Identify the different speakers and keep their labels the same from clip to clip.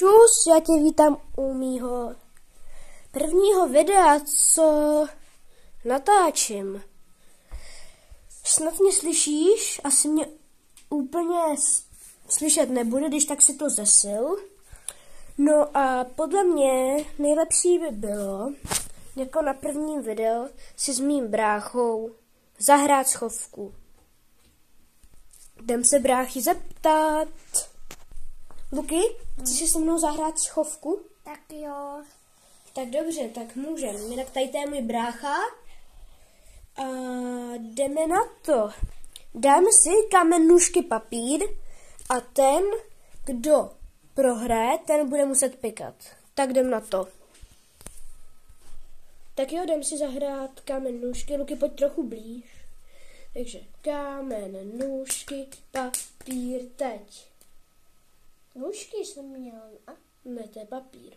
Speaker 1: Čus, já tě vítám u mýho prvního videa, co natáčím. Snad mě slyšíš? Asi mě úplně slyšet nebude, když tak si to zesil. No a podle mě nejlepší by bylo, jako na prvním videu, si s mým bráchou zahrát schovku. Jdem se bráchy zeptat. Luky, chceš si se mnou zahrát schovku?
Speaker 2: Tak jo.
Speaker 1: Tak dobře, tak můžeme. Jinak tady to je můj brácha. A jdeme na to. Dáme si kámen, nůžky, papír a ten, kdo prohraje, ten bude muset pikat. Tak jdem na to. Tak jo, jdem si zahrát kámen, nůžky. Luky, pojď trochu blíž. Takže kámen, nůžky, papír, teď.
Speaker 2: Nůžky jsem měl, a?
Speaker 1: Ne, to je papír.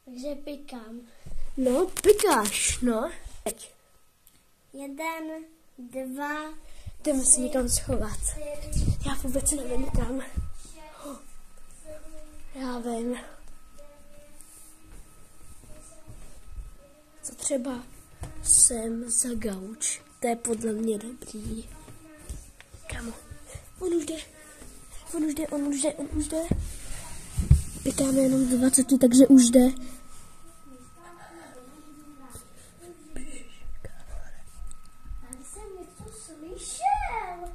Speaker 2: Takže pikám.
Speaker 1: No, pikáš, no. Teď.
Speaker 2: 1, 2,
Speaker 1: Jdeme si někam schovat. Já vůbec nevím kam. Já vím. Co třeba sem za gauč. To je podle mě dobrý. Kamo. On už jde. Pikáme jenom 20, takže už jde.
Speaker 2: Tady jsem něco slyšel.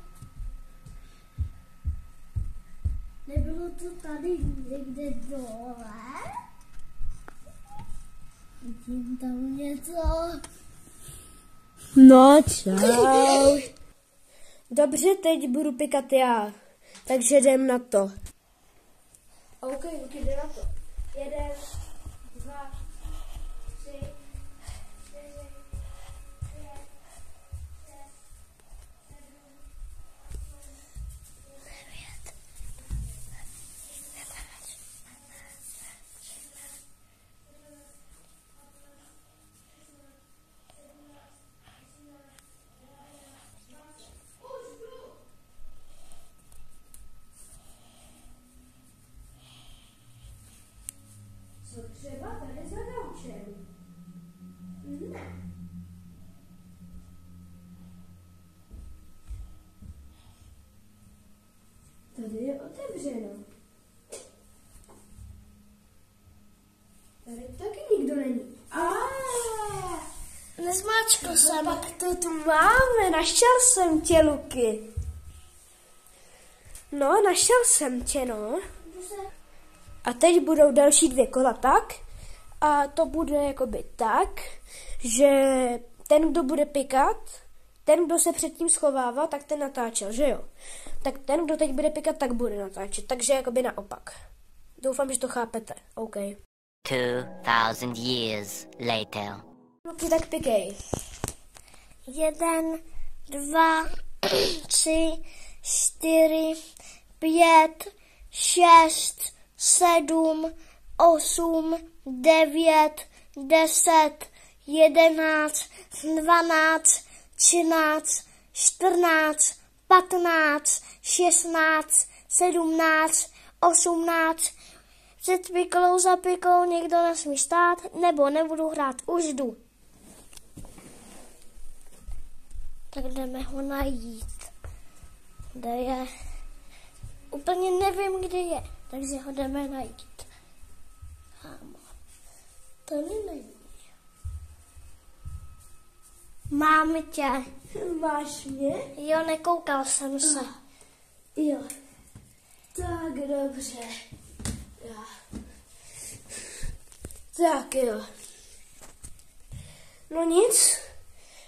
Speaker 2: Nebylo to tady někde dole? Vidím tam něco.
Speaker 1: No, čau. Dobře, teď budu pikat já. Takže jdem na to. OK, jde na to. 1, 2, 3, 4, 5, Co třeba tady za gaučem? Ne. Tady je otevřeno. Tady taky nikdo není.
Speaker 2: Nezmáčkl jsem.
Speaker 1: Pak to tu máme. Našel jsem tě, Luky. No, našel jsem tě, no. A teď budou další 2 kola tak. A to bude jakoby tak, že ten, kdo bude pikat, ten, kdo se předtím schovává, tak ten natáčel, že jo? Tak ten, kdo teď bude pikat, tak bude natáčet. Takže jakoby naopak. Doufám, že to chápete. OK.
Speaker 3: 2000 years later.
Speaker 1: Luky, tak pikej.
Speaker 2: 1, 2, 3, 4, 5, 6, 7, 8, 9, 10, 11, 12, 13, 14, 15, 16, 17, 18. Před piklou za piklou někdo nesmí stát, nebo nebudu hrát, už jdu. Tak jdeme ho najít. Kde je? Úplně nevím, kde je, takže ho jdeme najít. Kámo, tady není. Mám tě.
Speaker 1: Máš mě?
Speaker 2: Jo, nekoukal jsem se.
Speaker 1: Jo. Tak dobře. Já. Tak jo. No nic.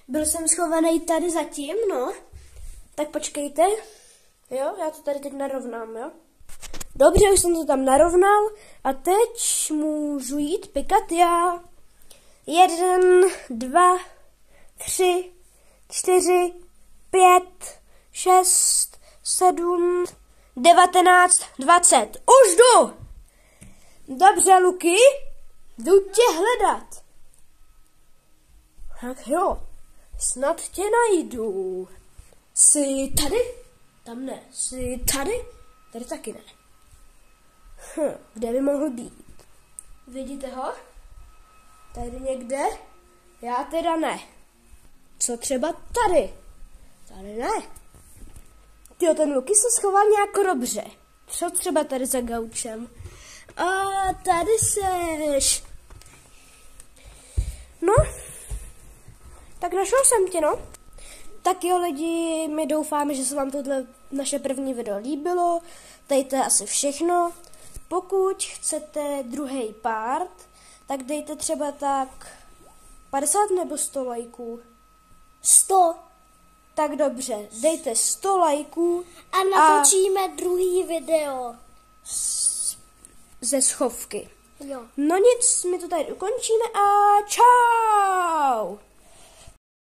Speaker 1: Byl jsem schovaný tady zatím, no. Tak počkejte. Jo, já to tady teď narovnám, jo. Dobře, už jsem to tam narovnal a teď můžu jít pikat já. 1, 2, 3, 4, 5, 6, 7, 19, 20. Už jdu! Dobře, Luky, jdu tě hledat. Tak jo, snad tě najdu. Jsi tady? Tam ne. Jsi tady? Tady taky ne. Kde by mohl být? Vidíte ho? Tady někde? Já teda ne. Co třeba tady? Tady ne. Tyjo, ten Luky se schoval nějak dobře. Co třeba tady za gaučem? A tady seš. No, tak našel jsem tě, no. Tak jo, lidi, my doufáme, že se vám tohle naše první video líbilo. Tady to je asi všechno. Pokud chcete druhý part, tak dejte třeba tak 50 nebo 100 lajků.
Speaker 2: 100.
Speaker 1: Tak dobře, dejte 100 lajků
Speaker 2: A natočíme druhý video.
Speaker 1: ze schovky.
Speaker 2: Jo.
Speaker 1: No nic, my to tady ukončíme a čau!